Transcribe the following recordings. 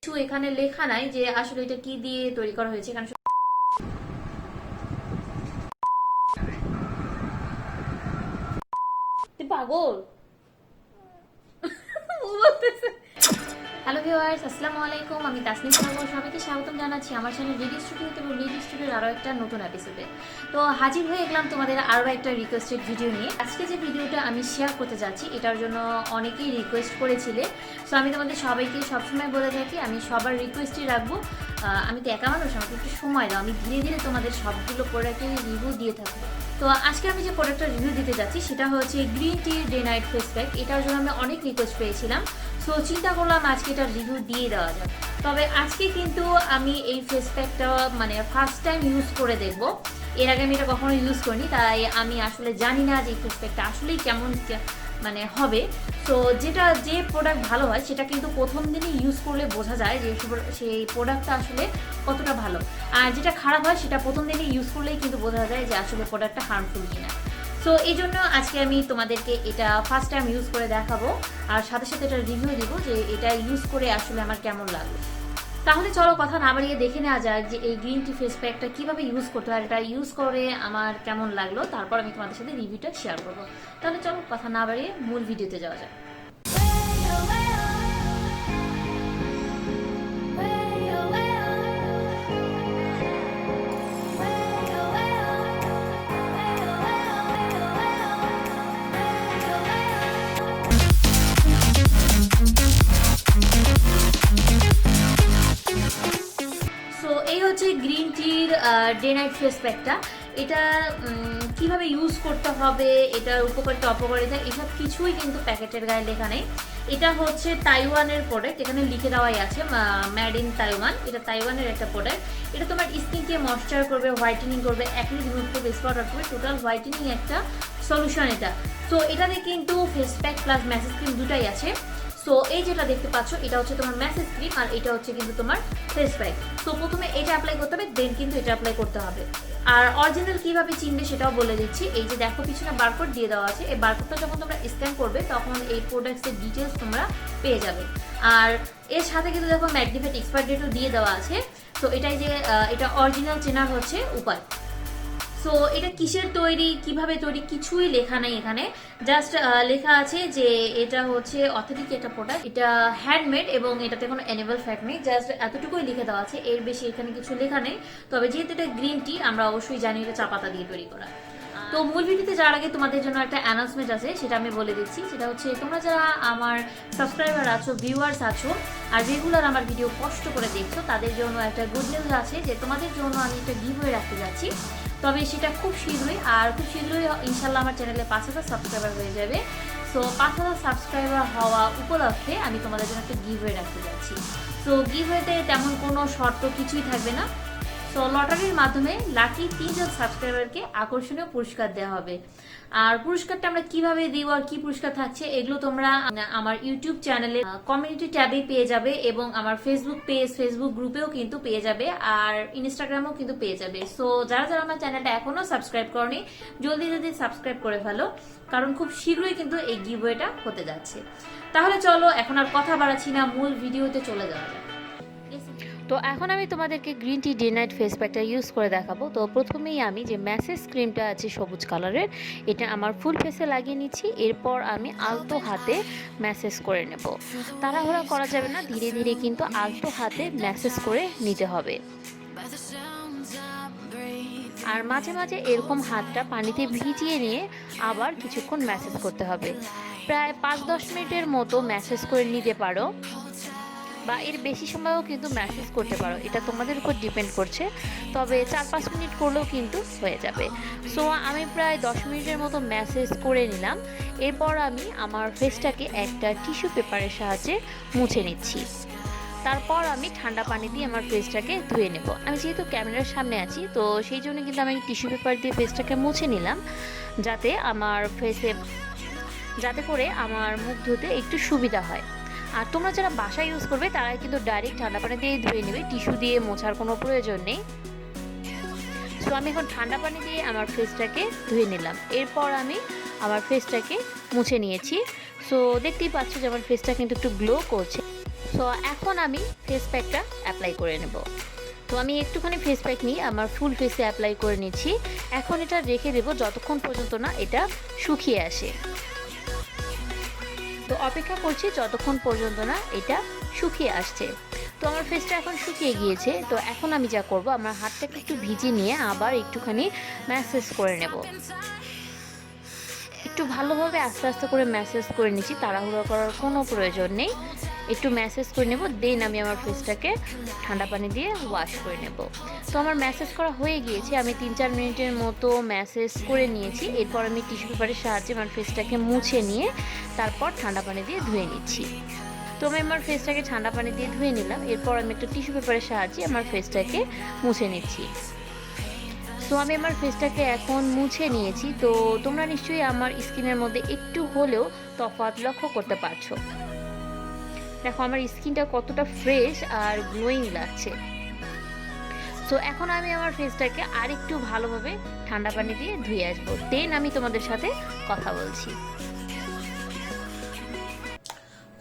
কিছু এখানে লেখা নাই যে আসলে এটা কি দিয়ে তৈরি করা হয়েছে। এখানে তুই পাগল। হ্যালো ভিউয়ার্স, আসসালামু আলাইকুম। আমি তাসনিম সবাইকে স্বাগতম জানাচ্ছি আমার চ্যানেল রিডি স্টুডিওতে এবং রিডি স্টুডিওর আরও একটা নতুন এপিসোডে। তো হাজির হয়ে গেলাম তোমাদের আরও একটা রিকোয়েস্টেড ভিডিও নিয়ে। আজকে যে ভিডিওটা আমি শেয়ার করতে যাচ্ছি এটার জন্য অনেকেই রিকোয়েস্ট করেছিলে। সো আমি তোমাদের সবাইকে সবসময় বলে থাকি আমি সবার রিকোয়েস্টই রাখবো। আমি তো একা মানুষ, আমাকে একটু সময় দাও, আমি ধীরে ধীরে তোমাদের সবগুলো প্রোডাক্টের রিভিউ দিয়ে থাকবো। তো আজকে আমি যে প্রোডাক্টটা রিভিউ দিতে যাচ্ছি সেটা হচ্ছে green tea day night face pack. এটার জন্য আমি অনেক রিকোয়েস্ট পেয়েছিলাম, সো চিন্তা করলাম আজকে এটার রিভিউ দিয়ে দেওয়া যাক। তবে আজকে কিন্তু আমি এই ফেস প্যাকটা ফার্স্ট টাইম ইউজ করে দেখব। এর আগে আমি এটা কখনো ইউজ করিনি, তাই আমি আসলে জানি না যে এই ফেস প্যাকটা আসলেই কেমন হবে। সো যে প্রোডাক্ট ভালো হয় সেটা কিন্তু প্রথম দিনই ইউজ করলে বোঝা যায় যে সেই প্রোডাক্টটা আসলে কতটা ভালো, আর যেটা খারাপ হয় সেটা প্রথম দিনই ইউজ করলেই কিন্তু বোঝা যায় যে আসলে প্রোডাক্টটা হার্মফুল কিনা। সো এই জন্য আজকে আমি তোমাদেরকে এটা ফার্স্ট টাইম ইউজ করে দেখাবো, আর সাথে সাথে এটা রিভিউ দিব যে এটা ইউজ করে আসলে আমার কেমন লাগলো। তাহলে চলো কথা না বাড়িয়ে দেখে নেওয়া যাক যে এই গ্রিন টি ফেস প্যাকটা কীভাবে ইউজ করতে হয়, এটা ইউজ করে আমার কেমন লাগলো, তারপর আমি তোমাদের সাথে রিভিউটা শেয়ার করবো। তাহলে চলো কথা না বাড়িয়ে মূল ভিডিওতে যাওয়া যাক। গ্রিন টির ডে নাইট ফেস প্যাকটা, এটা কিভাবে ইউজ করতে হবে, এটার উপকারিতা অপকারিতা এসব কিছুই কিন্তু প্যাকেটের গায়ে লেখা নেই। এটা হচ্ছে তাইওয়ানের প্রোডাক্ট, এখানে লিখে দেওয়াই আছে মেড ইন তাইওয়ান। এটা তাইওয়ানের একটা প্রোডাক্ট। এটা তোমার স্কিনকে ময়েশ্চার করবে, হোয়াইটেনিং করবে, অ্যাকনি রিমুভ করবে, স্পট আউট করবে, টোটাল হোয়াইটেনিং একটা সলিউশন এটা। সো এটাতে কিন্তু face pack plus message cream দুটাই আছে। সো এই যেটা দেখতে পাচ্ছ এটা হচ্ছে তোমার ম্যাসেজ ক্রিম, আর এটা হচ্ছে কিন্তু তোমার ফেস প্যাক। তো প্রথমে এটা অ্যাপ্লাই করতে হবে, দেন কিন্তু এটা অ্যাপ্লাই করতে হবে। আর অরিজিনাল কিভাবে চিনবে সেটাও বলে দিচ্ছি। এই যে দেখো পিছনে বারকোড দিয়ে দেওয়া আছে, এই বারকোডটা যখন তোমরা স্ক্যান করবে তখন এই প্রোডাক্টসের ডিটেলস তোমরা পেয়ে যাবে। আর এর সাথে কিন্তু দেখো ম্যাগনিফাইড এক্সপায়ার ডেটও দিয়ে দেওয়া আছে। তো এটাই যে এটা অরিজিনাল চেনার হচ্ছে উপায়। সো এটা কিসের তৈরি, কিভাবে তৈরি কিছুই লেখা নেই এখানে, জাস্ট লেখা আছে যে এটা হচ্ছে অথেন্টিক একটা প্রোডাক্ট, এটা হ্যান্ডমেড এবং এটাতে কোনো অ্যানিমাল ফ্যাট নেই, জাস্ট এতটুকুই লিখে দেওয়া আছে, এর বেশি এখানে কিছু লেখা নেই। তবে যেহেতু এটা গ্রিন টি আমরা অবশ্যই জানি এটা চা পাতা দিয়ে তৈরি করা। তো মূল ভিডিওতে যাওয়ার আগে তোমাদের জন্য একটা অ্যানাউন্সমেন্ট আছে, সেটা আমি বলে দিচ্ছি। সেটা হচ্ছে তোমরা যারা আমার সাবস্ক্রাইবার আছো, ভিউয়ার্স আছো, আর রেগুলার আমার ভিডিও কষ্ট করে দেখছো, তাদের জন্য একটা গুড নিউজ আছে যে তোমাদের জন্য আমি একটা গিভওয়ে রাখতে যাচ্ছি। তবে সেটা খুব শীঘ্রই, আর খুব শীঘ্রই ইনশাল্লাহ আমার চ্যানেলে 5000 সাবস্ক্রাইবার হয়ে যাবে। সো 5000 সাবস্ক্রাইবার হওয়া উপলক্ষে আমি তোমাদের জন্য একটা গিভওয়ে রাখতে যাচ্ছি। সো গিভওয়েতে তেমন কোনো শর্ত কিছুই থাকবে না। সো লটারির মাধ্যমে লাকি 3 জন সাবস্ক্রাইবারকে আকর্ষণীয় পুরস্কার দেওয়া হবে। আর পুরস্কারটা আমরা কিভাবে দিব আর কি পুরস্কার থাকছে এগুলো তোমরা আমার ইউটিউব চ্যানেলে কমিউনিটি ট্যাবে পেয়ে যাবে, এবং আমার ফেসবুক পেজ, ফেসবুক গ্রুপেও কিন্তু পেয়ে যাবে, আর ইনস্টাগ্রামেও কিন্তু পেয়ে যাবে। সো যারা যারা আমার চ্যানেলটা এখনো সাবস্ক্রাইব করনি জলদি জলদি সাবস্ক্রাইব করে ফেলো, কারণ খুব শীঘ্রই কিন্তু এই গিভওয়েটা হতে যাচ্ছে। তাহলে চলো এখন আর কথা বাড়াচ্ছি না, মূল ভিডিওতে চলে যাওয়া যাক। তো এখন আমি তোমাদেরকে green tea day night face প্যাকটা ইউজ করে দেখাবো। তো প্রথমেই আমি যে ম্যাসেজ ক্রিমটা আছে সবুজ কালারের, এটা আমার ফুল ফেসে লাগিয়ে নিচ্ছি। এরপর আমি আলতো হাতে ম্যাসেজ করে নেব। তাড়াহুড়া করা যাবে না, ধীরে ধীরে কিন্তু আলতো হাতে ম্যাসেজ করে নিতে হবে। আর মাঝে মাঝে এরকম হাতটা পানিতে ভিজিয়ে নিয়ে আবার কিছুক্ষণ ম্যাসেজ করতে হবে। প্রায় 5-10 মিনিটের মতো ম্যাসেজ করে নিতে পারো, বা এর বেশি সময়ও কিন্তু ম্যাসেজ করতে পারো, এটা তোমাদের উপর ডিপেন্ড করছে। তবে 4-5 মিনিট করলেও কিন্তু হয়ে যাবে। সো আমি প্রায় 10 মিনিটের মতো ম্যাসেজ করে নিলাম। এরপর আমি আমার ফেসটাকে একটা টিস্যু পেপারের সাহায্যে মুছে নিচ্ছি। তারপর আমি ঠান্ডা পানি দিয়ে আমার ফেসটাকে ধুয়ে নেব। আমি যেহেতু ক্যামেরার সামনে আছি, তো সেই জন্য কিন্তু আমি টিস্যু পেপার দিয়ে ফেসটাকে মুছে নিলাম, যাতে করে আমার মুখ ধুতে একটু সুবিধা হয়। আর তোমরা যারা বাসায় ইউজ করবে তারা কিন্তু ডাইরেক্ট ঠান্ডা পানি দিয়ে ধুয়ে নেবে, টিস্যু দিয়ে মোছার কোনো প্রয়োজন নেই। সো আমি এখন ঠান্ডা পানি দিয়ে আমার ফেসটাকে ধুয়ে নিলাম। এরপর আমি আমার ফেসটাকে মুছে নিয়েছি। সো দেখতেই পাচ্ছ যে আমার ফেসটা কিন্তু একটু গ্লো করছে। সো এখন আমি ফেস প্যাকটা অ্যাপ্লাই করে নেব। তো আমি একটুখানি ফেস প্যাক নিয়ে আমার ফুল ফেসে অ্যাপ্লাই করে নিচ্ছি। এখন এটা রেখে দেবো যতক্ষণ পর্যন্ত না এটা শুকিয়ে আসে। তো অপেক্ষা করছি যতক্ষণ পর্যন্ত না এটা শুকিয়ে আসছে। তো আমার ফেসটা এখন শুকিয়ে গিয়েছে। তো এখন আমি যা করব, আমার হাতটাকে একটু ভিজিয়ে নিয়ে আবার একটুখানি ম্যাসেজ করে নেব। একটু ভালোভাবে আস্তে আস্তে করে ম্যাসেজ করে নিচ্ছি, তাড়াহুড়ো করার কোনো প্রয়োজন নেই। একটু ম্যাসেজ করে নেব, দেন আমি আমার ফেসটাকে ঠান্ডা পানি দিয়ে ওয়াশ করে নেব। তো আমার ম্যাসেজ করা হয়ে গিয়েছে, আমি 3-4 মিনিটের মতো ম্যাসেজ করে নিয়েছি। এরপর আমি টিস্যু পেপারের সাহায্যে আমার ফেসটাকে মুছে নিয়ে তারপর ঠান্ডা পানি দিয়ে ধুয়ে নিচ্ছি। তো আমি আমার ফেসটাকে ঠান্ডা পানি দিয়ে ধুয়ে নিলাম। এরপর আমি একটা টিস্যু পেপারের সাহায্যে আমার ফেসটাকে মুছে নিচ্ছি। সো আমি আমার ফেসটাকে এখন মুছে নিয়েছি। তো তোমরা নিশ্চয়ই আমার স্কিনের মধ্যে একটু হলেও তফাৎ লক্ষ্য করতে পারছো। দেখো আমার স্কিনটা কতটা ফ্রেশ আর গ্লোয়িং লাগছে। সো এখন আমি আমার ফেসটাকে আর একটু ভালোভাবে ঠান্ডা পানি দিয়ে ধুয়ে আসবো, দেন আমি তোমাদের সাথে কথা বলছি।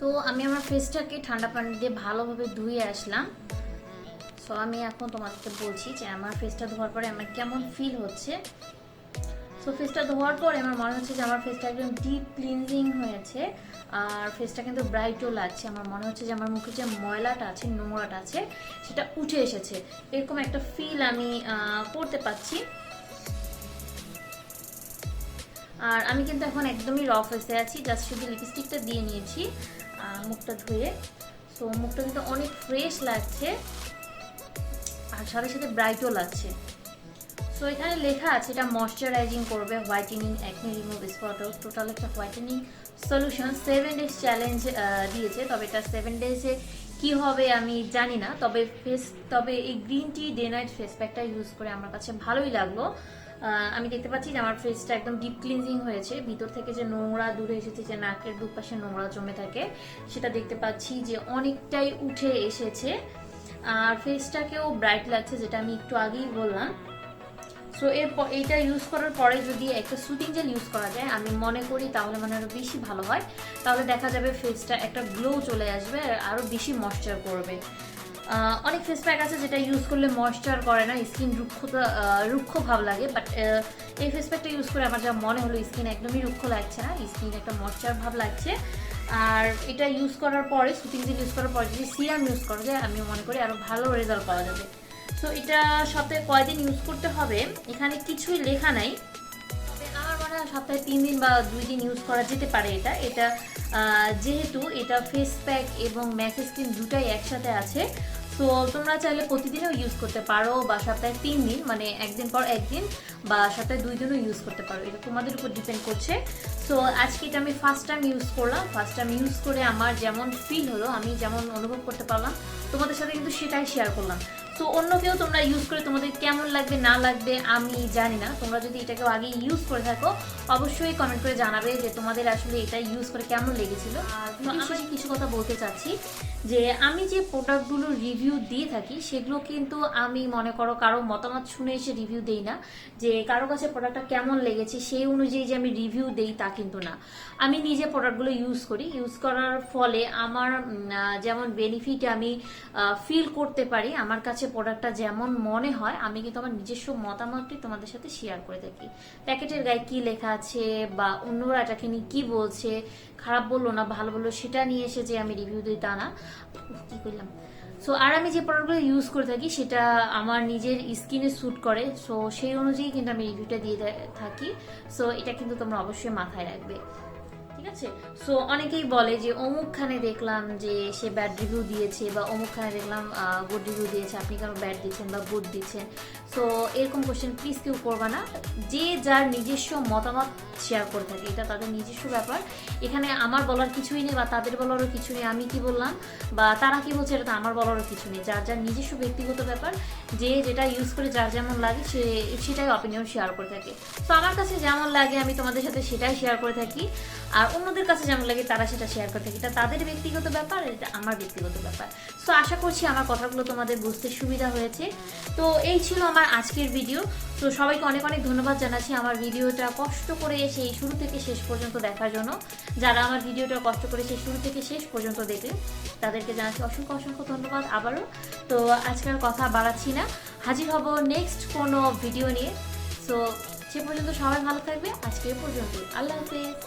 তো আমি আমার ফেসটাকে ঠান্ডা পানি দিয়ে ভালোভাবে ধুয়ে আসলাম। সো আমি এখন তোমাদেরকে বলছি যে আমার ফেসটা ধোয়ার পরে আমার কেমন ফিল হচ্ছে। সো ফেসটা ধোয়ার পরে আমার মনে হচ্ছে যে আমার ফেসটা একদম ডিপ ক্লিনজিং হয়েছে, আর ফেসটা কিন্তু ব্রাইটও লাগছে। আমার মনে হচ্ছে যে আমার মুখে যে ময়লাটা আছে, নোংরাটা আছে, সেটা উঠে এসেছে, এরকম একটা ফিল আমি করতে পাচ্ছি। আর আমি কিন্তু এখন একদমই র ফেসে আছি, জাস্ট শুধু লিপস্টিকটা দিয়ে নিয়েছি মুখটা ধুয়ে। সো মুখটা কিন্তু অনেক ফ্রেশ লাগছে আর সাথে সাথে ব্রাইটও লাগছে। সো এখানে লেখা আছে এটা ময়শ্চারাইজিং করবে, whitening, acne remove, spot out, total একটা হোয়াইটেনিং সলিউশন। 7 ডেজ চ্যালেঞ্জ দিয়েছে, তবে এটা 7 ডেজে কি হবে আমি জানি না। তবে এই green tea day night face প্যাকটা ইউজ করে আমার কাছে ভালোই লাগলো। আমি দেখতে পাচ্ছি যে আমার ফেসটা একদম ডিপ ক্লিনজিং হয়েছে, ভিতর থেকে যে নোংরা দূরে এসেছে, যে নাকের দুপাশে নোংরা জমে থাকে সেটা দেখতে পাচ্ছি যে অনেকটাই উঠে এসেছে। আর ফেসটাকেও ব্রাইট লাগছে, যেটা আমি একটু আগেই বললাম। সো এইটা ইউজ করার পরে যদি একটা সুতিং জেল ইউজ করা যায় আমি মনে করি তাহলে মানে আরো বেশি ভালো হয়। তাহলে দেখা যাবে ফেসটা একটা গ্লো চলে আসবে, আরো বেশি ময়েশ্চার করবে। অনেক ফেস প্যাক আছে যেটা ইউজ করলে ময়েশ্চার করে না, স্কিন রুক্ষ ভাব লাগে, বাট এই ফেস প্যাকটা ইউজ করে আমার যা মনে হলো স্কিন একদমই রুক্ষ লাগছে না, স্কিন একটা ময়েশ্চার ভাব লাগছে। আর এটা ইউজ করার পরে, সুতিং জেল ইউজ করার পরে যদি সিরাম ইউজ করা যায় আমি মনে করি আরো ভালো রেজাল্ট পাওয়া যাবে। তো এটা সপ্তাহে কয়দিন ইউজ করতে হবে এখানে কিছুই লেখা নাই, তবে আমার মনে হয় সপ্তাহে 3 দিন বা 2 দিন ইউজ করা যেতে পারে। এটা যেহেতু এটা ফেস প্যাক এবং ম্যাসেজ ক্রিম দুটাই একসাথে আছে, তো তোমরা চাইলে প্রতিদিনও ইউজ করতে পারো, বা সপ্তাহে 3 দিন মানে একদিন পর একদিন, বা সপ্তাহে 2 দিনও ইউজ করতে পারো, এটা তোমাদের উপর ডিপেন্ড করছে। সো আজকে এটা আমি ফার্স্ট টাইম ইউজ করলাম। ফার্স্ট টাইম ইউজ করে আমার যেমন ফিল হলো, আমি যেমন অনুভব করতে পারলাম তোমাদের সাথে কিন্তু সেটাই শেয়ার করলাম। তো অন্য কেউ তোমরা ইউজ করে তোমাদের কেমন লাগবে না লাগবে আমি জানি না। তোমরা যদি এটাকেও আগে ইউজ করে থাকো অবশ্যই কমেন্ট করে জানাবে যে তোমাদের আসলে এটা ইউজ করে কেমন লেগেছিল। আর আমি কিছু কথা বলতে চাচ্ছি যে আমি যে প্রোডাক্টগুলো রিভিউ দিয়ে থাকি সেগুলো কিন্তু আমি মনে করো কারো মতামত শুনে এসে রিভিউ দেই না, যে কারো কাছে প্রোডাক্টটা কেমন লেগেছে সেই অনুযায়ী যে আমি রিভিউ দেই তা কিন্তু না। আমি নিজে প্রোডাক্টগুলো ইউজ করি, ইউজ করার ফলে আমার যেমন বেনিফিট আমি ফিল করতে পারি, আমার কাছে প্রোডাক্টটা যেমন মনে হয় আমি কিন্তু আমার নিজস্ব মতামতটি তোমাদের সাথে শেয়ার করে থাকি। প্যাকেটের গায়ে কি লেখা আছে বা অন্যরা এটাকে নিয়ে কি বলছে, খারাপ বললো না ভালো বললো সেটা নিয়ে এসে যে আমি রিভিউ দিই তা না। কি করলাম। সো আর আমি যে প্রোডাক্টগুলো ইউজ করে থাকি সেটা আমার নিজের স্কিনে স্যুট করে, সো সেই অনুযায়ী কিন্তু আমি রিভিউটা দিয়ে থাকি। সো এটা কিন্তু তোমরা অবশ্যই মাথায় রাখবে, ঠিক আছে? সো অনেকেই বলে যে অমুকখানে দেখলাম যে সে ব্যাড রিভিউ দিয়েছে, বা অমুকখানে দেখলাম গুড রিভিউ দিয়েছে, আপনি কেন ব্যাড দিচ্ছেন বা গুড দিচ্ছেন। সো এরকম কোশ্চেন প্লিজ কেউ করবা না। যে যার নিজস্ব মতামত শেয়ার করে থাকে এটা তাদের নিজস্ব ব্যাপার, এখানে আমার বলার কিছুই নেই বা তাদের বলারও কিছু নেই। আমি কি বললাম বা তারা কি বলছে এটা তো আমার বলারও কিছু নেই, যার যার নিজস্ব ব্যক্তিগত ব্যাপার। যে যেটা ইউজ করে যার যেমন লাগে সেটাই অপিনিয়ন শেয়ার করে থাকে। তো আমার কাছে যেমন লাগে আমি তোমাদের সাথে সেটাই শেয়ার করে থাকি। আর অন্যদের কাছে যেমন লাগে তারা সেটা শেয়ার করে থাকে, এটা তাদের ব্যক্তিগত ব্যাপার, এটা আমার ব্যক্তিগত ব্যাপার। সো আশা করছি আমার কথাগুলো তোমাদের বুঝতে সুবিধা হয়েছে। তো এই ছিল আমার আজকের ভিডিও। তো সবাইকে অনেক অনেক ধন্যবাদ জানাচ্ছি আমার ভিডিওটা কষ্ট করে সেই শুরু থেকে শেষ পর্যন্ত দেখার জন্য। যারা আমার ভিডিওটা কষ্ট করে সেই শুরু থেকে শেষ পর্যন্ত দেখে তাদেরকে জানাচ্ছি অসংখ্য অসংখ্য ধন্যবাদ আবারও। তো আজকাল কথা বাড়াচ্ছি না, হাজির হব নেক্সট কোনো ভিডিও নিয়ে। সো সে পর্যন্ত সবাই ভালো থাকবে, আজকে পর্যন্ত আল্লাহ হাফেজ।